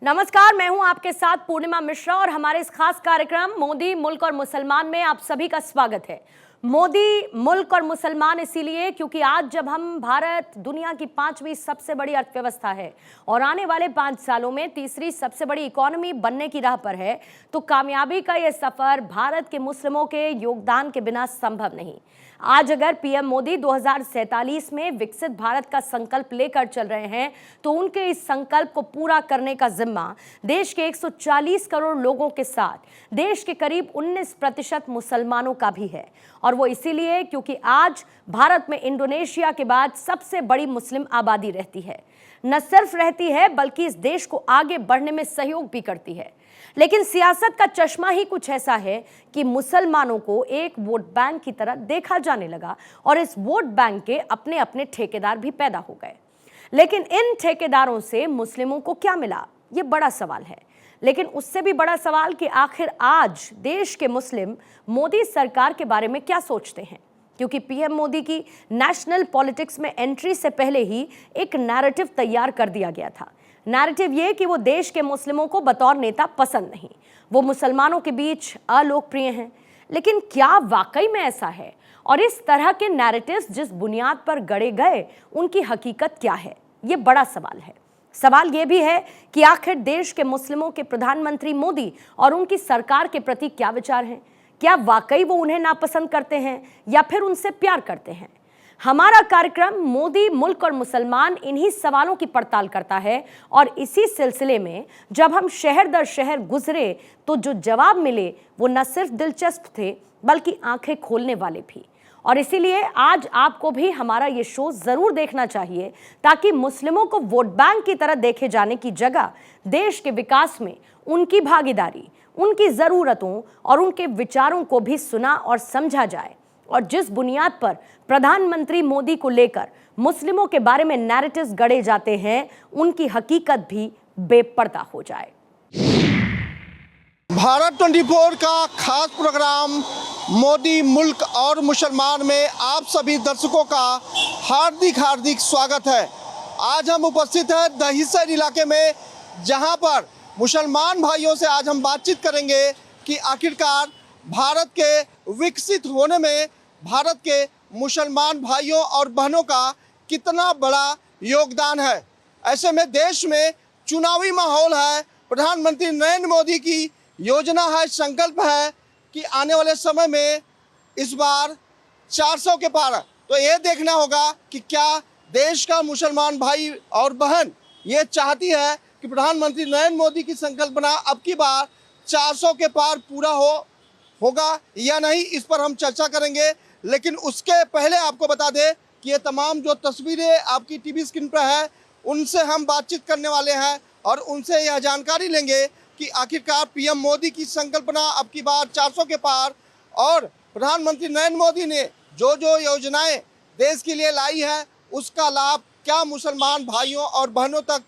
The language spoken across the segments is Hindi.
नमस्कार, मैं हूं आपके साथ पूर्णिमा मिश्रा और हमारे इस खास कार्यक्रम मोदी मुल्क और मुसलमान में आप सभी का स्वागत है। मोदी मुल्क और मुसलमान इसीलिए क्योंकि आज जब हम भारत दुनिया की 5वीं सबसे बड़ी अर्थव्यवस्था है और आने वाले 5 सालों में तीसरी सबसे बड़ी इकोनॉमी बनने की राह पर है, तो कामयाबी का यह सफर भारत के मुस्लिमों के योगदान के बिना संभव नहीं। आज अगर पीएम मोदी 2047 में विकसित भारत का संकल्प लेकर चल रहे हैं, तो उनके इस संकल्प को पूरा करने का जिम्मा देश के 140 करोड़ लोगों के साथ देश के करीब 19% मुसलमानों का भी है। और वो इसीलिए क्योंकि आज भारत में इंडोनेशिया के बाद सबसे बड़ी मुस्लिम आबादी रहती है। न सिर्फ रहती है बल्कि इस देश को आगे बढ़ने में सहयोग भी करती है। लेकिन सियासत का चश्मा ही कुछ ऐसा है कि मुसलमानों को एक वोट बैंक की तरह देखा जाने लगा और इस वोट बैंक के अपने अपने ठेकेदार भी पैदा हो गए। लेकिन इन ठेकेदारों से मुस्लिमों को क्या मिला, ये बड़ा सवाल है। लेकिन उससे भी बड़ा सवाल कि आखिर आज देश के मुस्लिम मोदी सरकार के बारे में क्या सोचते हैं, क्योंकि पीएम मोदी की नेशनल पॉलिटिक्स में एंट्री से पहले ही एक नैरेटिव तैयार कर दिया गया था। नैरेटिव ये कि वो देश के मुस्लिमों को बतौर नेता पसंद नहीं, वो मुसलमानों के बीच अलोकप्रिय हैं। लेकिन क्या वाकई में ऐसा है? और इस तरह के नैरेटिव्स जिस बुनियाद पर गढ़े गए, उनकी हकीकत क्या है? ये बड़ा सवाल है। सवाल ये भी है कि आखिर देश के मुस्लिमों के प्रधानमंत्री मोदी और उनकी सरकार के प्रति क्या विचार हैं? क्या वाकई वो उन्हें नापसंद करते हैं या फिर उनसे प्यार करते हैं? हमारा कार्यक्रम मोदी मुल्क और मुसलमान इन्हीं सवालों की पड़ताल करता है और इसी सिलसिले में जब हम शहर दर शहर गुजरे तो जो जवाब मिले वो न सिर्फ दिलचस्प थे बल्कि आंखें खोलने वाले भी। और इसीलिए आज आपको भी हमारा ये शो जरूर देखना चाहिए ताकि मुस्लिमों को वोट बैंक की तरह देखे जाने की जगह देश के विकास में उनकी भागीदारी, उनकी जरूरतों और उनके विचारों को भी सुना और समझा जाए। और जिस बुनियाद पर प्रधानमंत्री मोदी को लेकर मुस्लिमों के बारे में नैरेटिव्स गढ़े जाते हैं, उनकी हकीकत भी बेपर्दा हो जाए। भारत 24 का खास प्रोग्राम मोदी मुल्क और मुसलमान में आप सभी दर्शकों का हार्दिक हार्दिक स्वागत है। आज हम उपस्थित हैं दहिसर इलाके में, जहां पर मुसलमान भाइयों से आज हम बातचीत करेंगे कि आखिरकार भारत के विकसित होने में भारत के मुसलमान भाइयों और बहनों का कितना बड़ा योगदान है। ऐसे में देश में चुनावी माहौल है, प्रधानमंत्री नरेंद्र मोदी की योजना है, संकल्प है कि आने वाले समय में इस बार 400 के पार। तो ये देखना होगा कि क्या देश का मुसलमान भाई और बहन ये चाहती है कि प्रधानमंत्री नरेंद्र मोदी की संकल्पना अब की बार 400 के पार पूरा होगा या नहीं, इस पर हम चर्चा करेंगे। लेकिन उसके पहले आपको बता दें कि ये तमाम जो तस्वीरें आपकी टीवी स्क्रीन पर है, उनसे हम बातचीत करने वाले हैं और उनसे यह जानकारी लेंगे कि आखिरकार पीएम मोदी की संकल्पना अब की बार 400 के पार और प्रधानमंत्री नरेंद्र मोदी ने जो जो योजनाएं देश के लिए लाई है, उसका लाभ क्या मुसलमान भाइयों और बहनों तक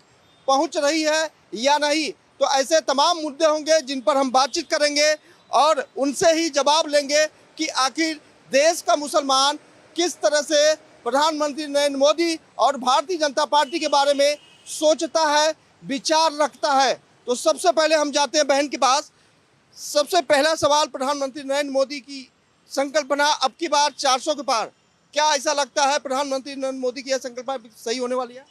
पहुंच रही है या नहीं। तो ऐसे तमाम मुद्दे होंगे जिन पर हम बातचीत करेंगे और उनसे ही जवाब लेंगे कि आखिर देश का मुसलमान किस तरह से प्रधानमंत्री नरेंद्र मोदी और भारतीय जनता पार्टी के बारे में सोचता है, विचार रखता है। तो सबसे पहले हम जाते हैं बहन के पास। सबसे पहला सवाल, प्रधानमंत्री नरेंद्र मोदी की संकल्पना अब की बार 400 के पार, क्या ऐसा लगता है प्रधानमंत्री नरेंद्र मोदी की यह संकल्पना सही होने वाली है?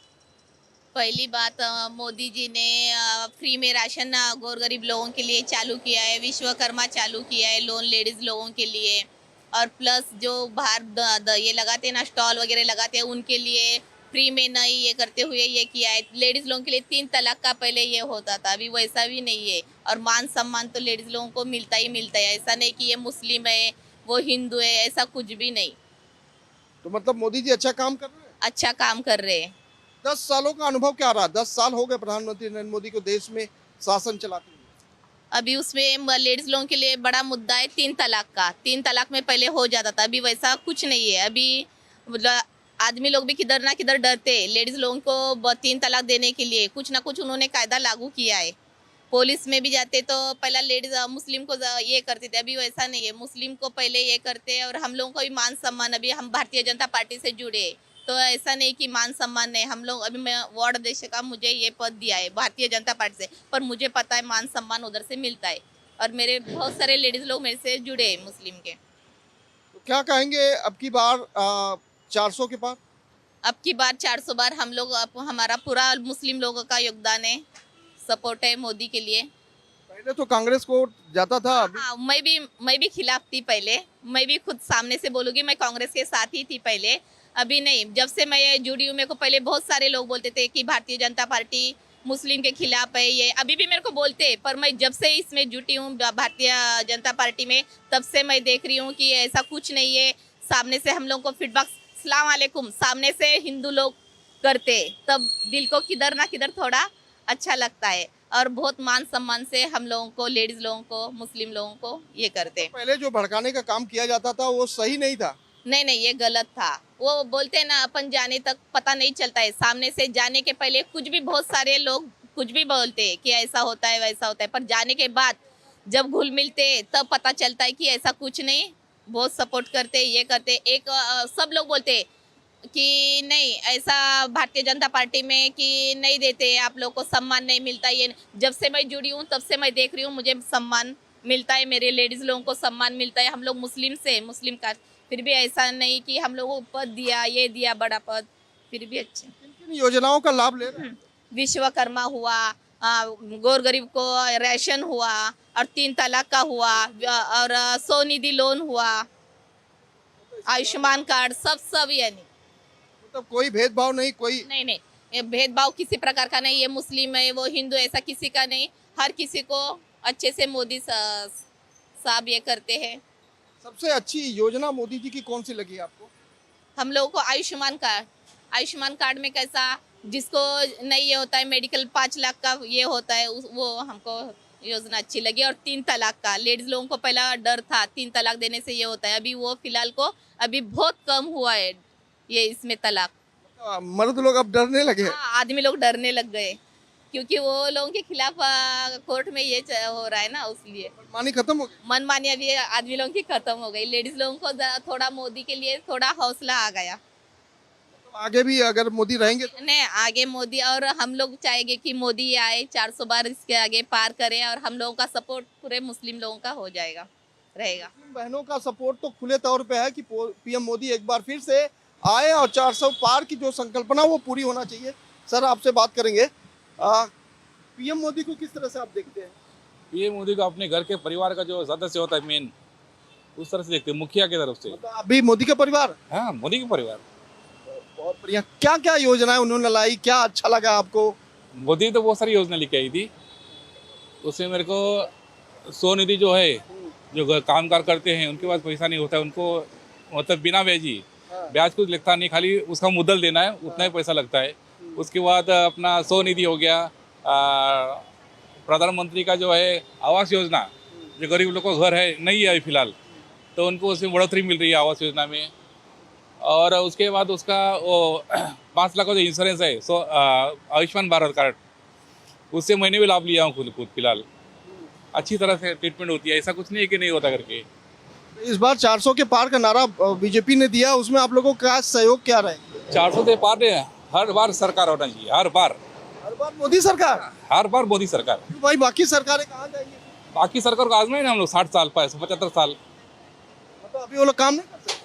पहली बात, मोदी जी ने फ्री में राशन गौर गरीब लोगों के लिए चालू किया है, विश्वकर्मा चालू किया है, लोन लेडीज लोगों के लिए, और प्लस जो बाहर ये लगाते हैं ना, स्टॉल वगैरह लगाते हैं, उनके लिए फ्री में नहीं ये करते हुए ये किया है। लेडीज लोगों के लिए 3 तलाक का पहले ये होता था, अभी वैसा भी नहीं है। और मान सम्मान तो लेडीज लोगों को मिलता ही मिलता है, ऐसा नहीं कि ये मुस्लिम है वो हिंदू है, ऐसा कुछ भी नहीं। तो मतलब मोदी जी अच्छा काम कर रहे हैं? अच्छा काम कर रहे हैं। 10 सालों का अनुभव क्या रहा? 10 साल हो गए प्रधानमंत्री नरेंद्र मोदी को देश में शासन चलाते हुए। अभी उसमें लेडीज लोगों के लिए बड़ा मुद्दा है 3 तलाक का। 3 तलाक में पहले हो जाता था, अभी वैसा कुछ नहीं है। अभी आदमी लोग भी किधर ना किधर डरते, लेडीज लोगों को 3 तलाक देने के लिए कुछ ना कुछ उन्होंने कायदा लागू किया है। पुलिस में भी जाते तो पहला लेडीज मुस्लिम को ये करते थे, अभी वैसा नहीं है। मुस्लिम को पहले ये करते और हम लोगों को भी मान सम्मान, अभी हम भारतीय जनता पार्टी से जुड़े तो ऐसा नहीं कि मान सम्मान नहीं, हम लोग अभी मैं वार्ड अध्यक्ष का मुझे ये पद दिया है भारतीय जनता पार्टी से, पर मुझे पता है मान सम्मान उधर से मिलता है और मेरे बहुत सारे लेडीज लोग मेरे से जुड़े हैं मुस्लिम के। तो क्या कहेंगे अब की बार 400 के पार? अब की बार 400 बार हम लोग, अब हमारा पूरा मुस्लिम लोगों का योगदान है, सपोर्ट है मोदी के लिए। पहले तो कांग्रेस को जाता था, अभी हाँ, मैं भी खिलाफ थी पहले, मैं भी खुद सामने से बोलूँगी, मैं कांग्रेस के साथ ही थी पहले, अभी नहीं। जब से मैं ये जुड़ी हूँ, मेरे को पहले बहुत सारे लोग बोलते थे कि भारतीय जनता पार्टी मुस्लिम के खिलाफ है, ये अभी भी मेरे को बोलते हैं, पर मैं जब से इसमें जुटी हूँ भारतीय जनता पार्टी में, तब से मैं देख रही हूँ कि ऐसा कुछ नहीं है। सामने से हम लोग को फीडबैक, सलाम वालेकुम, सामने से हिंदू लोग करते, तब दिल को किधर ना किधर थोड़ा अच्छा लगता है और बहुत मान सम्मान से हम लोगों को, लेडीज लोगों को, मुस्लिम लोगों को ये करते। पहले जो भड़काने का काम किया जाता था वो सही नहीं था। नहीं, ये गलत था। वो बोलते हैं ना, अपन जाने तक पता नहीं चलता है, सामने से जाने के पहले कुछ भी, बहुत सारे लोग कुछ भी बोलते हैं कि ऐसा होता है वैसा होता है, पर जाने के बाद जब घुल मिलते तब पता चलता है कि ऐसा कुछ नहीं, बहुत सपोर्ट करते, ये करते। एक सब लोग बोलते कि नहीं, ऐसा भारतीय जनता पार्टी में कि नहीं देते, आप लोग को सम्मान नहीं मिलता। ये जब से मैं जुड़ी हूँ तब से मैं देख रही हूँ मुझे सम्मान मिलता है, मेरे लेडीज लोगों को सम्मान मिलता है। हम लोग मुस्लिम से, मुस्लिम का, फिर भी ऐसा नहीं कि हम लोगों को पद दिया, ये दिया बड़ा पद, फिर भी अच्छे। किन किन योजनाओं का लाभ ले रहे हैं? विश्वकर्मा हुआ, गौर गरीब को राशन हुआ, और 3 तलाक का हुआ, और स्वनिधि लोन हुआ, आयुष्मान कार्ड, सब यानी मतलब कोई भेदभाव नहीं, कोई नहीं, ये भेदभाव किसी प्रकार का नहीं, ये मुस्लिम है वो हिंदू, ऐसा किसी का नहीं, हर किसी को अच्छे से मोदी साहब ये करते हैं। सबसे अच्छी योजना मोदी जी की कौन सी लगी आपको? हम लोगों को आयुष्मान कार्ड में कैसा, जिसको नहीं ये होता है मेडिकल 5 लाख का ये होता है, वो हमको योजना अच्छी लगी। और 3 तलाक का, लेडीज लोगों को पहला डर था 3 तलाक देने से ये होता है, अभी वो फिलहाल को अभी बहुत कम हुआ है ये इसमें तलाक। मर्द लोग अब डरने लगे हैं। हाँ, आदमी लोग डरने लग गए क्योंकि वो लोगों के खिलाफ कोर्ट में ये हो रहा है ना, उसलिए मनमानी खत्म हो गई। मनमानी अभी आदमी लोगों की खत्म हो गई। लेडीज लोगों को थोड़ा मोदी के लिए थोड़ा हौसला आ गया। तो आगे भी अगर मोदी रहेंगे तो नहीं, आगे मोदी, और हम लोग चाहेंगे कि मोदी आए, 400 बार इसके आगे पार करें, और हम लोगों का सपोर्ट पूरे मुस्लिम लोगों का हो जाएगा, रहेगा। मुस्लिम बहनों का सपोर्ट तो खुले तौर पे है कि पीएम मोदी एक बार फिर से आए और 400 पार की जो संकल्पना वो पूरी होना चाहिए। सर, आपसे बात करेंगे, पीएम मोदी को किस तरह से आप देखते हैं? पीएम मोदी को अपने घर के परिवार का जो सदस्य होता है मेन, उस तरह से देखते हैं, मुखिया की तरफ से। मतलब आप भी मोदी का परिवार? हाँ, मोदी का परिवार। बहुत बढ़िया। क्या क्या योजनाएं उन्होंने लाई, क्या अच्छा लगा आपको? मोदी तो बहुत सारी योजना लेके आई थी, उसमें मेरे को स्वनिधि जो है, जो कामगार करते हैं उनके पास पैसा नहीं होता है, उनको मतलब बिना ब्याज कुछ लगता नहीं, खाली उसका मुद्दल देना है, उतना ही पैसा लगता है। उसके बाद अपना स्वनिधि हो गया, प्रधानमंत्री का जो है आवास योजना, जो गरीब लोगों को घर है नहीं है फिलहाल, तो उनको उसमें बढ़ोतरी मिल रही है आवास योजना में। और उसके बाद उसका वो 5 लाख का जो इंश्योरेंस है, आयुष्मान भारत कार्ड, उससे मैंने भी लाभ लिया हूँ खुद फिलहाल। अच्छी तरह से ट्रीटमेंट होती है, ऐसा कुछ नहीं है कि नहीं होता करके। इस बार 400 के पार का नारा बीजेपी ने दिया, उसमें आप लोगों का सहयोग क्या रहे? 400 से पार है, हर बार सरकार होना चाहिए, हर बार मोदी सरकार। हर बार मोदी सरकार। भाई बाकी सरकारें कहाँ जाएंगी? बाकी सरकार को आजमाए ना हम लोग, 60 साल 75 साल। मतलब अभी वो लोग काम नहीं कर सकते?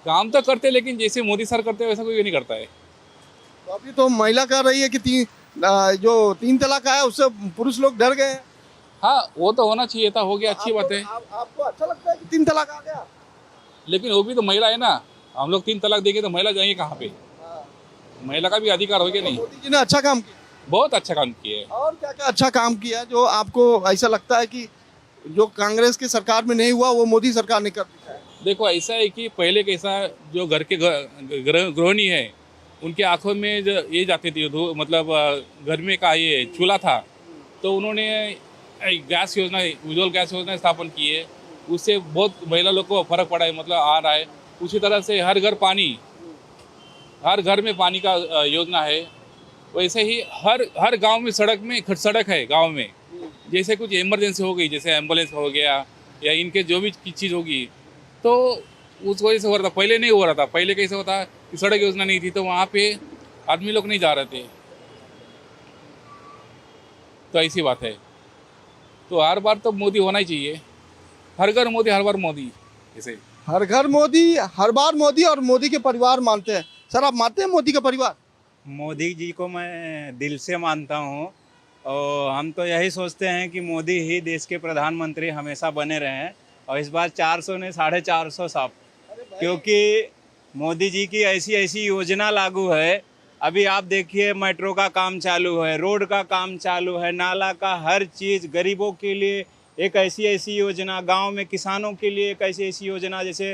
काम तो करते, लेकिन जैसे मोदी सर करते हैं वैसा कोई नहीं करता है। तो अभी तो महिला कह रही है कि जो 3 तलाक आया उससे पुरुष लोग डर गए हैं। हाँ, वो तो होना चाहिए था, हो गया, अच्छी बात है। आपको अच्छा लगता है कि 3 तलाक आ गया? लेकिन वो भी तो महिला है ना, हम लोग 3 तलाक देंगे तो महिला जाएंगे कहाँ पे? महिला का भी अधिकार हो गया नहीं? मोदी जी ने अच्छा काम किया, बहुत अच्छा काम किया है। और क्या क्या अच्छा काम किया जो आपको ऐसा लगता है कि जो कांग्रेस की सरकार में नहीं हुआ वो मोदी सरकार ने कर दिया है? देखो, ऐसा है कि पहले कैसा, जो घर के गृहिणी है उनके आंखों में जो ये जाती थी, मतलब घर में का ये चूल्हा था, तो उन्होंने गैस योजना, उज्ज्वल गैस योजना स्थापन की है, उससे बहुत महिला लोग को फर्क पड़ा है, मतलब आ रहा है। उसी तरह से हर घर में पानी का योजना है। वैसे ही हर गांव में सड़क है गांव में। जैसे कुछ इमरजेंसी हो गई, जैसे एम्बुलेंस हो गया या इनके जो भी चीज़ होगी, तो उस वजह से हो रहा था, पहले नहीं हो रहा था। पहले कैसे होता कि सड़क योजना नहीं थी तो वहाँ पे आदमी लोग नहीं जा रहे थे, तो ऐसी बात है। तो हर बार तो मोदी होना ही चाहिए, हर घर मोदी हर बार मोदी, ऐसे। हर घर मोदी, हर बार मोदी, और मोदी के परिवार मानते हैं। सर, आप मानते हैं मोदी का परिवार? मोदी जी को मैं दिल से मानता हूँ और हम तो यही सोचते हैं कि मोदी ही देश के प्रधानमंत्री हमेशा बने रहें। और इस बार 400 ने 450 साफ, क्योंकि मोदी जी की ऐसी ऐसी योजना लागू है। अभी आप देखिए, मेट्रो का काम चालू है, रोड का काम चालू है, नाला का, हर चीज़ गरीबों के लिए एक ऐसी ऐसी योजना, गांव में किसानों के लिए एक ऐसी ऐसी योजना, जैसे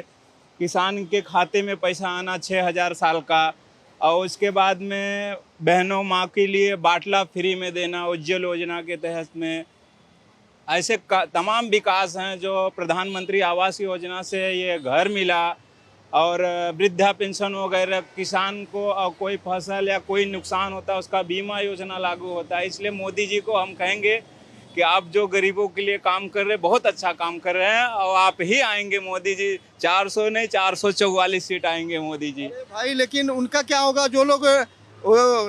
किसान के खाते में पैसा आना 6,000 साल का, और उसके बाद में बहनों माँ के लिए बाटला फ्री में देना उज्ज्वल योजना के तहत में। ऐसे तमाम विकास हैं जो प्रधानमंत्री आवास योजना से ये घर मिला, और वृद्धा पेंशन वगैरह, किसान को कोई फसल या कोई नुकसान होता है उसका बीमा योजना लागू होता है। इसलिए मोदी जी को हम कहेंगे कि आप जो गरीबों के लिए काम कर रहे हैं, बहुत अच्छा काम कर रहे हैं, और आप ही आएंगे मोदी जी। 400 नहीं 444 सीट आएंगे मोदी जी। भाई, लेकिन उनका क्या होगा? जो लोग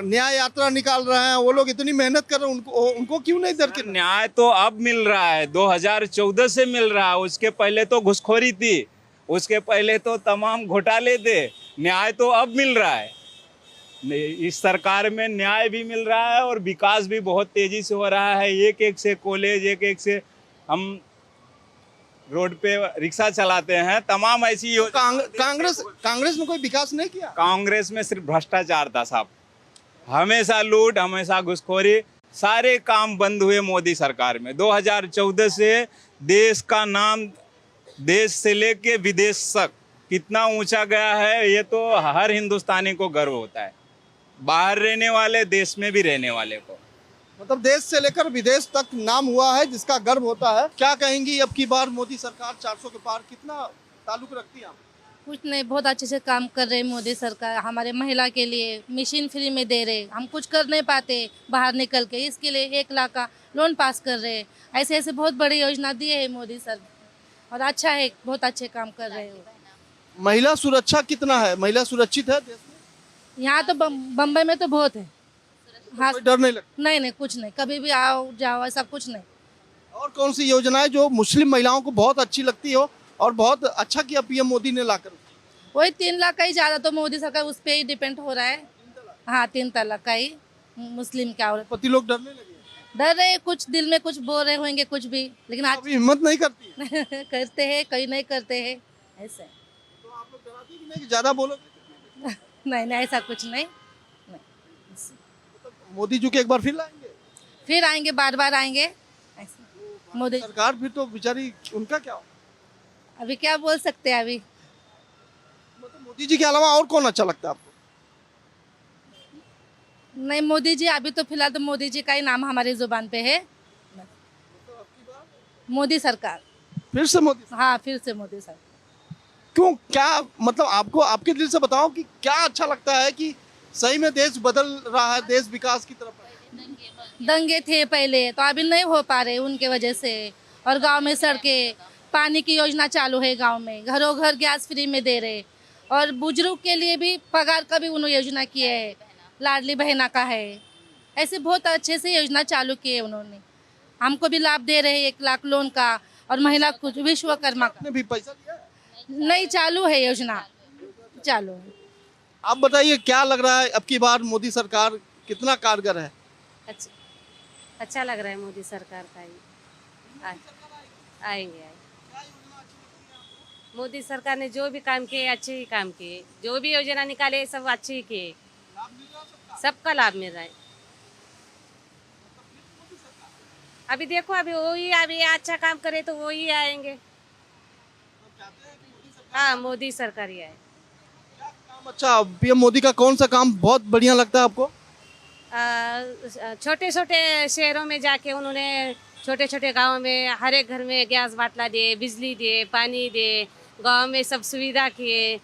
न्याय यात्रा निकाल रहे हैं, वो लोग इतनी मेहनत कर रहे हैं, उनको क्यों नहीं दरकिनार? न्याय तो अब मिल रहा है, 2014 से मिल रहा है। उसके पहले तो घुसखोरी थी, उसके पहले तो तमाम घोटाले थे। न्याय तो अब मिल रहा है, इस सरकार में न्याय भी मिल रहा है और विकास भी बहुत तेजी से हो रहा है। एक एक से कॉलेज, एक एक से हम रोड पे रिक्शा चलाते हैं, तमाम ऐसी कांग्रेस में कोई विकास नहीं किया? कांग्रेस में सिर्फ भ्रष्टाचार था साहब, हमेशा लूट, हमेशा घुसखोरी। सारे काम बंद हुए मोदी सरकार में। 2014 से देश का नाम, देश से लेके विदेश तक कितना ऊंचा गया है, ये तो हर हिंदुस्तानी को गर्व होता है, बाहर रहने वाले, देश में भी रहने वाले को। मतलब देश से लेकर विदेश तक नाम हुआ है, जिसका गर्व होता है। क्या कहेंगी, अब की बार मोदी सरकार 400 के पार कितना ताल्लुक रखती है आप? कुछ नहीं, बहुत अच्छे से काम कर रहे हैं मोदी सरकार। हमारे महिला के लिए मशीन फ्री में दे रहे, हम कुछ कर नहीं पाते बाहर निकल के, इसके लिए 1 लाख का लोन पास कर रहे हैं। ऐसे ऐसे बहुत बड़ी योजना दिए है मोदी सर, और अच्छा है, बहुत अच्छे काम कर रहे हो। महिला सुरक्षा कितना है? महिला सुरक्षित है देश में? यहाँ तो बम्बई में तो बहुत है। हाँ, कोई डर नहीं लगता? नहीं, कुछ नहीं, कभी भी आओ जाओ, ऐसा कुछ नहीं। और कौन सी योजनाएं जो मुस्लिम महिलाओं को बहुत अच्छी लगती हो और बहुत अच्छा किया पीएम मोदी ने लाकर? वही 3 लाख का ही, ज़्यादा तो मोदी सरकार उस पर ही डिपेंड हो रहा है। हाँ, 3 तलाक का ही, मुस्लिम का। और पति लोग डरने लगे? डर रहे, कुछ दिल में कुछ बोल रहे होंगे कुछ भी, लेकिन आज अभी हिम्मत नहीं करती? करते हैं, कहीं नहीं करते हैं, ऐसे। तो आप लोग डराती कि नहीं कि ज्यादा बोलोगे? नहीं, ऐसा कुछ नहीं। मोदी जी के एक बार फिर लाएंगे? फिर आएंगे, बार बार आएंगे ऐसे। मोदी सरकार फिर तो बेचारी, उनका क्या हो? अभी क्या बोल सकते हैं अभी। मतलब मोदी जी के अलावा और कौन अच्छा लगता है आपको? नहीं, मोदी जी अभी तो फिलहाल तो मोदी जी का ही नाम हमारी जुबान पे है। मोदी सरकार। फिर से मोदी? हाँ, फिर से मोदी सरकार। क्यों, क्या मतलब आपको, आपके दिल से बताओ कि क्या अच्छा लगता है कि सही में देश बदल रहा है, देश विकास की तरफ है? दंगे थे पहले, तो अभी नहीं हो पा रहे उनके वजह से। और गांव में सड़कें, पानी की योजना चालू है, गांव में घरों घर गैस फ्री में दे रहे, और बुजुर्ग के लिए भी पगार का भी उन्होंने योजना किए है, लाडली बहना का है। ऐसे बहुत अच्छे से योजना चालू किए उन्होंने, हमको भी लाभ दे रहे, 1 लाख लोन का, और महिला को विश्वकर्मा का भी पैसा दिया है? नहीं, चालू है योजना, चालू है। आप बताइए, क्या लग रहा है अब की बार मोदी सरकार कितना कारगर है? अच्छा लग रहा है मोदी सरकार का ही। आएंगे। मोदी सरकार ने जो भी काम किए अच्छे ही काम किए, जो भी योजना निकाले सब अच्छे ही किए, सबका लाभ मिल रहा है। अभी देखो, अभी वही अभी अच्छा काम करे तो वही आएंगे। हाँ, मोदी सरकार ही आए। अच्छा, पीएम मोदी का कौन सा काम बहुत बढ़िया लगता है आपको? छोटे छोटे शहरों में जाके उन्होंने छोटे छोटे गांव में हर एक घर में गैस बाटला दिए, बिजली दिए, पानी दिए, गांव में सब सुविधा किए।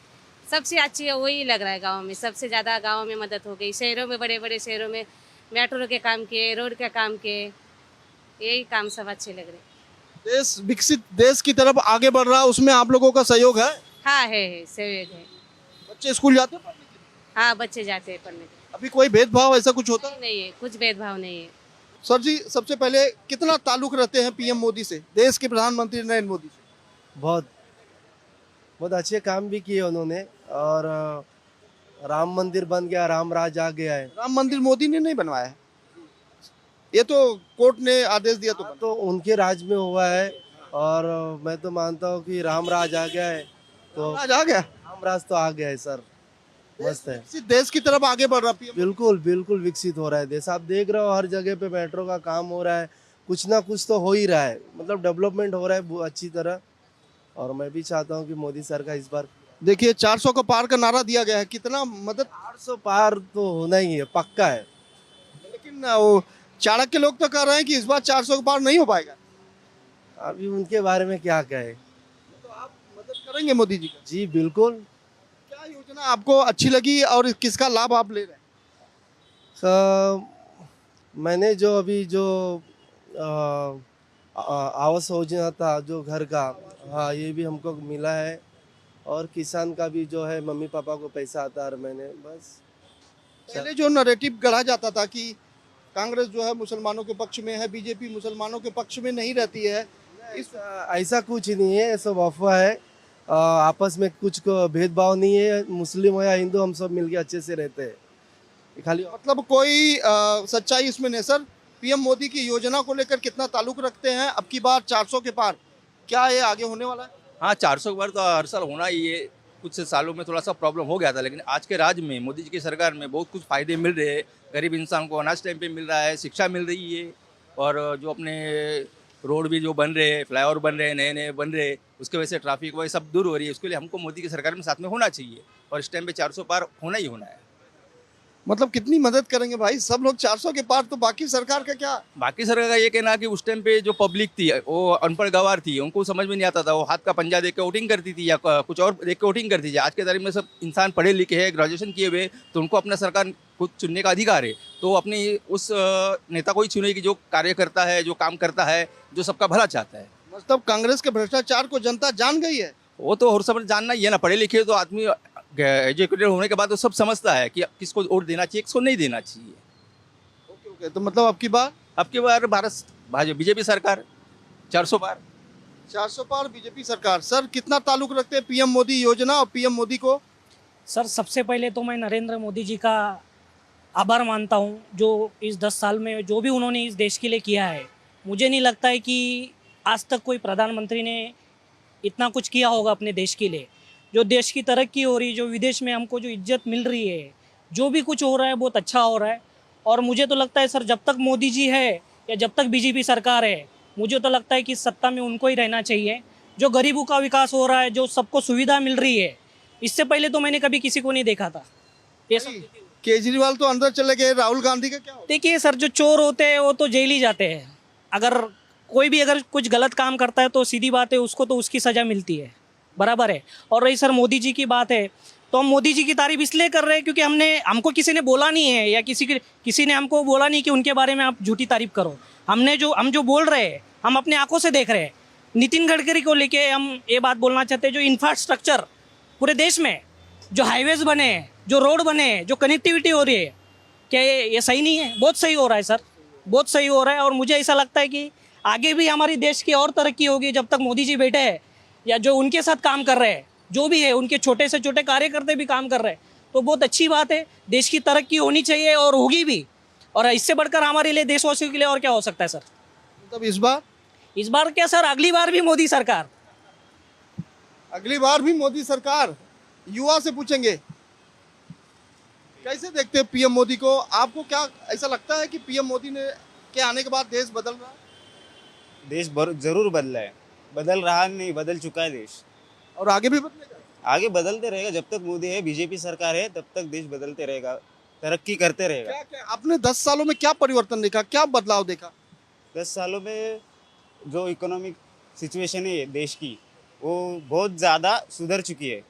सबसे अच्छी है वही लग रहा है, गांव में सबसे ज़्यादा गांव में मदद हो गई। शहरों में, बड़े बड़े शहरों में मेट्रो के काम किए, रोड के काम किए, यही काम सब अच्छे लग रहे। देश विकसित देश की तरफ आगे बढ़ रहा है, उसमें आप लोगों का सहयोग है? हाँ है सहयोग है। बच्चे स्कूल जाते हैं पढ़ने के लिए? हाँ बच्चे जाते हैं पढ़ने। अभी कोई भेदभाव ऐसा कुछ होता है? नहीं है, कुछ भेदभाव नहीं है। सर जी, सबसे पहले कितना ताल्लुक रखते हैं पीएम मोदी से, देश के प्रधानमंत्री नरेंद्र मोदी से? बहुत बहुत अच्छे काम भी किए उन्होंने। और राम मंदिर बन गया, राम राज आ गया है। राम मंदिर मोदी ने नहीं बनवाया है, ये तो कोर्ट ने आदेश दिया तो बना। तो उनके राज में हुआ है। और मैं तो मानता हूँ कि राम राज आ गया है, तो आज आ गया, राम राज तो आ गया है सर। मस्त है, इसी देश की तरफ आगे बढ़ रहा पीएम। बिल्कुल बिल्कुल विकसित हो रहा है देश। आप देख रहे हो हर जगह पे मेट्रो का काम हो रहा है, कुछ ना कुछ तो हो ही रहा है, मतलब डेवलपमेंट हो रहा है अच्छी तरह। और मैं भी चाहता हूँ कि मोदी सरकार इस बार देखिए 400 का पार का नारा दिया गया है, कितना मदद। 800 पार तो होना ही है, पक्का है। लेकिन वो चाणक्य लोग तो कह रहे हैं कि इस बार 400 का पार नहीं हो पाएगा। अभी उनके बारे में क्या कहे। तो आप मदद करेंगे मोदी जी का? जी बिल्कुल। क्या योजना आपको अच्छी लगी और किसका लाभ आप ले रहे हैं? मैंने जो अभी जो आवास योजना था जो घर का, हाँ ये भी हमको मिला है। और किसान का भी जो है मम्मी पापा को पैसा आता है हर महीने। बस पहले जो नैरेटिव गढ़ा जाता था कि कांग्रेस जो है मुसलमानों के पक्ष में है, बीजेपी मुसलमानों के पक्ष में नहीं रहती है, ऐसा कुछ नहीं है, सब अफवाह है। आपस में कुछ को भेदभाव नहीं है, मुस्लिम हो या हिंदू हम सब मिलके अच्छे से रहते हैं। खाली मतलब कोई सच्चाई इसमें नहीं। सर, पीएम मोदी की योजना को लेकर कितना ताल्लुक रखते हैं? अब की बार 400 के पार, क्या ये आगे होने वाला है? हाँ, 400 के बार तो हर साल होना ही है। कुछ सालों में थोड़ा सा प्रॉब्लम हो गया था, लेकिन आज के राज में मोदी जी की सरकार में बहुत कुछ फायदे मिल रहे हैं। गरीब इंसान को अनाज टाइम पे मिल रहा है, शिक्षा मिल रही है, और जो अपने रोड भी जो बन रहे हैं, फ्लाईओवर बन रहे हैं, नए नए बन रहे हैं, उसके वजह से ट्रैफिक वही सब दूर हो रही है। उसके लिए हमको मोदी की सरकार में साथ में होना चाहिए, और इस टाइम पे 400 पार होना ही होना है। मतलब कितनी मदद करेंगे भाई, सब लोग 400 के पार, तो बाकी सरकार का क्या? बाकी सरकार का ये कहना कि उस टाइम पे जो पब्लिक थी वो अनपढ़ गवार थी, उनको समझ में नहीं आता था, वो हाथ का पंजा देख के वोटिंग करती थी या कुछ और देख के वोटिंग करती थी। आज के तारीख में सब इंसान पढ़े लिखे हैं, ग्रेजुएशन किए हुए, तो उनको अपना सरकार खुद चुनने का अधिकार है। तो अपने उस नेता को ही चुनेगी जो कार्य करता है, जो काम करता है, जो सबका भला चाहता है। मतलब कांग्रेस के भ्रष्टाचार को जनता जान गई है। वो तो और सब जानना ही है ना, पढ़े लिखे तो आदमी एजुकेटेड होने के बाद तो सब समझता है कि किसको वोट देना चाहिए, किसको नहीं देना चाहिए। ओके, तो मतलब अब की बार भारत बीजेपी सरकार 400 पार। 400 पार बीजेपी सरकार। सर, कितना ताल्लुक रखते हैं पीएम मोदी योजना और पीएम मोदी को? सर सबसे पहले तो मैं नरेंद्र मोदी जी का आभार मानता हूँ, जो इस 10 साल में जो भी उन्होंने इस देश के लिए किया है। मुझे नहीं लगता है कि आज तक कोई प्रधानमंत्री ने इतना कुछ किया होगा अपने देश के लिए। जो देश की तरक्की हो रही है, जो विदेश में हमको जो इज्जत मिल रही है, जो भी कुछ हो रहा है बहुत अच्छा हो रहा है। और मुझे तो लगता है सर, जब तक मोदी जी है या जब तक बीजेपी सरकार है, मुझे तो लगता है कि सत्ता में उनको ही रहना चाहिए। जो गरीबों का विकास हो रहा है, जो सबको सुविधा मिल रही है, इससे पहले तो मैंने कभी किसी को नहीं देखा था ये सब। केजरीवाल तो अंदर चले गए, राहुल गांधी का क्या होगा? देखिए सर, जो चोर होते हैं वो तो जेल ही जाते हैं। अगर कोई भी अगर कुछ गलत काम करता है तो सीधी बात है, उसको तो उसकी सज़ा मिलती है, बराबर है। और रही सर मोदी जी की बात है, तो हम मोदी जी की तारीफ इसलिए कर रहे हैं क्योंकि हमको किसी ने बोला नहीं है, या किसी ने हमको बोला नहीं कि उनके बारे में आप झूठी तारीफ करो। हम जो बोल रहे हैं, हम अपने आंखों से देख रहे हैं। नितिन गडकरी को लेके हम ये बात बोलना चाहते हैं, जो इंफ्रास्ट्रक्चर पूरे देश में, जो हाईवेज बने, जो रोड बने, जो कनेक्टिविटी हो रही है, क्या ये सही नहीं है? बहुत सही हो रहा है सर, बहुत सही हो रहा है। और मुझे ऐसा लगता है कि आगे भी हमारी देश की और तरक्की होगी जब तक मोदी जी बैठे हैं, या जो उनके साथ काम कर रहे हैं, जो भी है, उनके छोटे से छोटे कार्यकर्ता भी काम कर रहे हैं, तो बहुत अच्छी बात है। देश की तरक्की होनी चाहिए और होगी भी। और इससे बढ़कर हमारे लिए, देशवासियों के लिए और क्या हो सकता है सर? मतलब इस बार क्या सर, अगली बार भी मोदी सरकार। अगली बार भी मोदी सरकार। युवा से पूछेंगे, कैसे देखते हैं पीएम मोदी को? आपको क्या ऐसा लगता है कि पीएम मोदी के आने के बाद देश बदल रहा है? देश जरूर बदला है, बदल रहा नहीं, बदल चुका है देश, और आगे भी बदलेगा। आगे बदलते रहेगा। जब तक मोदी है, बीजेपी सरकार है, तब तक देश बदलते रहेगा, तरक्की करते रहेगा। क्या आपने 10 सालों में क्या परिवर्तन देखा, क्या बदलाव देखा? 10 सालों में जो इकोनॉमिक सिचुएशन है देश की, वो बहुत ज़्यादा सुधर चुकी है।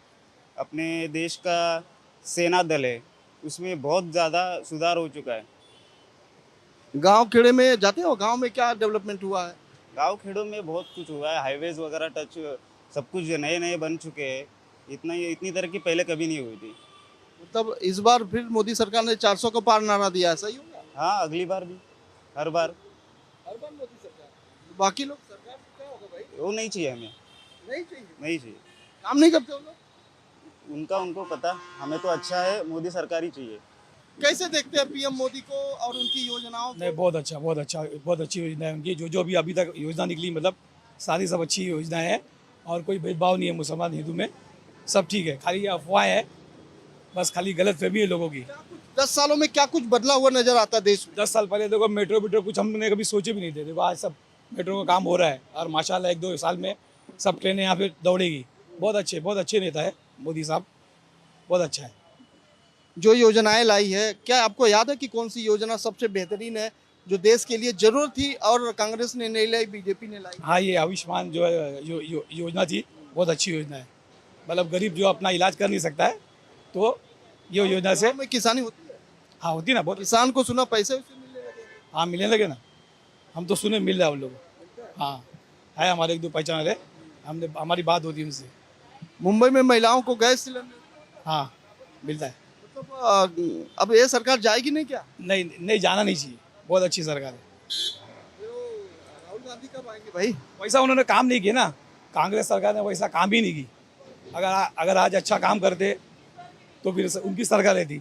अपने देश का सेना दल है, उसमें बहुत ज़्यादा सुधार हो चुका है। गांव खेड़े में जाते हो, गांव में क्या डेवलपमेंट हुआ है? गांव खेड़ों में बहुत कुछ हुआ है, हाईवेज वगैरह टच सब कुछ नए नए बन चुके हैं। इतनी तरक्की पहले कभी नहीं हुई थी। तब इस बार फिर मोदी सरकार ने 400 को पार नारा दिया है, सही होगा? हाँ, अगली बार भी, हर बार। मोदी सरकार, बाकी लोग सरकार क्या होगा भाई? वो नहीं चाहिए हमें, नहीं चाहिए, नहीं चाहिए। काम नहीं करते वो लोग। उनको पता, हमें तो अच्छा है, मोदी सरकार ही चाहिए। कैसे देखते हैं पीएम मोदी को और उनकी योजनाओं नहीं, को? बहुत अच्छी योजना है उनकी। जो भी अभी तक योजना निकली, मतलब सारी सब अच्छी योजनाएं हैं और कोई भेदभाव नहीं है मुसलमान हिंदू में, सब ठीक है। खाली ये अफवाह है, बस खाली गलत फहमी है लोगों की। 10 सालों में क्या कुछ बदला हुआ नजर आता है देश में? 10 साल पहले देखो मेट्रो कुछ हमने कभी सोचे भी नहीं थे। देखो आज सब मेट्रो का काम हो रहा है और माशाल्लाह 1-2 साल में सब ट्रेनें यहाँ पे दौड़ेगी। बहुत अच्छे नेता है मोदी साहब, बहुत अच्छा है। जो योजनाएं लाई है, क्या आपको याद है कि कौन सी योजना सबसे बेहतरीन है, जो देश के लिए जरूरत थी और कांग्रेस ने नहीं लाई, बीजेपी ने लाई? हाँ, ये आयुष्मान जो है योजना थी, बहुत अच्छी योजना है। मतलब गरीब जो अपना इलाज कर नहीं सकता है, तो ये योजना से में किसानी होती है। हाँ होती ना, बहुत। किसान को सुना पैसे उसे मिलने लगे। हाँ, मिलने लगे ना, हम तो सुने मिल रहा है उन लोगों। हाँ, है हमारे 1-2 पहचान वाले, हमारी बात होती है उनसे। मुंबई में महिलाओं को गैस सिलेंडर, हाँ, मिलता है। मतलब अब ये सरकार जाएगी नहीं क्या? नहीं, जाना नहीं चाहिए। बहुत अच्छी सरकार है। राहुल गांधी कब आएंगे भाई? वैसा उन्होंने काम नहीं किया ना, कांग्रेस सरकार ने वैसा काम ही नहीं की। अगर आज अच्छा काम करते तो फिर उनकी सरकार रहती।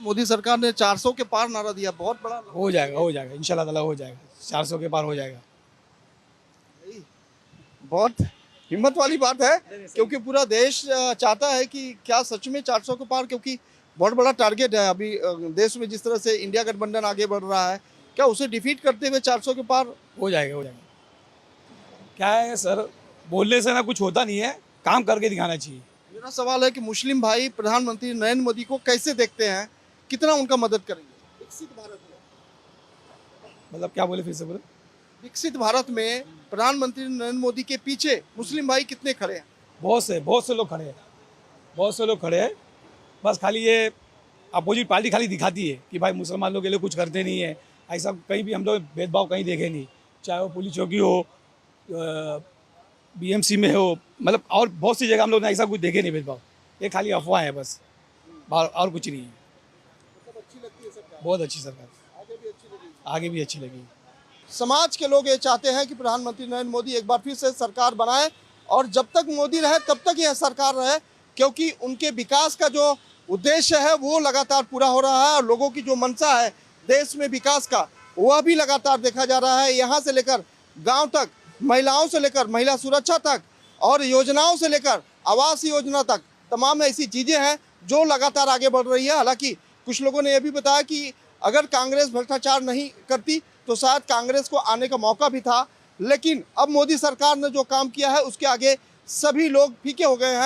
मोदी सरकार ने 400 के पार नारा दिया, बहुत बड़ा। हो जाएगा इंशाल्लाह ताला हो जाएगा, 400 के पार हो जाएगा। बहुत हिम्मत वाली बात है, क्योंकि पूरा देश चाहता है कि क्या सच में 400 के पार, क्योंकि बहुत बड़ा टारगेट है अभी देश में। जिस तरह से इंडिया गठबंधन आगे बढ़ रहा है, क्या उसे डिफीट करते हुए 400 के पार हो जाएगा। क्या है सर, बोलने से ना कुछ होता नहीं है, काम करके दिखाना चाहिए। मेरा सवाल है कि मुस्लिम भाई प्रधानमंत्री नरेंद्र मोदी को कैसे देखते हैं, कितना उनका मदद करेंगे विकसित भारत में? मतलब क्या बोले, फिर से बोले। विकसित भारत में प्रधानमंत्री नरेंद्र मोदी के पीछे मुस्लिम भाई कितने खड़े हैं? बहुत से लोग खड़े हैं। बस खाली ये अपोजिट पार्टी खाली दिखाती है कि भाई मुसलमान लोग के लिए कुछ करते नहीं है। ऐसा कहीं भी हम लोग भेदभाव कहीं देखे नहीं, चाहे वो पुलिस चौकी हो, BMC में हो, मतलब और बहुत सी जगह हम लोग ने ऐसा कुछ देखे नहीं भेदभाव। ये खाली अफवाह है बस, और कुछ नहीं है। बहुत अच्छी सरकार, आगे भी अच्छी लगी। समाज के लोग ये चाहते हैं कि प्रधानमंत्री नरेंद्र मोदी एक बार फिर से सरकार बनाए, और जब तक मोदी रहे तब तक यह सरकार रहे, क्योंकि उनके विकास का जो उद्देश्य है वो लगातार पूरा हो रहा है, और लोगों की जो मंशा है देश में विकास का, वह भी लगातार देखा जा रहा है। यहाँ से लेकर गांव तक, महिलाओं से लेकर महिला सुरक्षा तक, और योजनाओं से लेकर आवास योजना तक, तमाम ऐसी चीज़ें हैं जो लगातार आगे बढ़ रही है। हालांकि कुछ लोगों ने यह भी बताया कि अगर कांग्रेस भ्रष्टाचार नहीं करती तो शायद कांग्रेस को आने का मौका भी था, लेकिन अब मोदी सरकार ने जो काम किया है उसके आगे सभी लोग फीके हो गए हैं।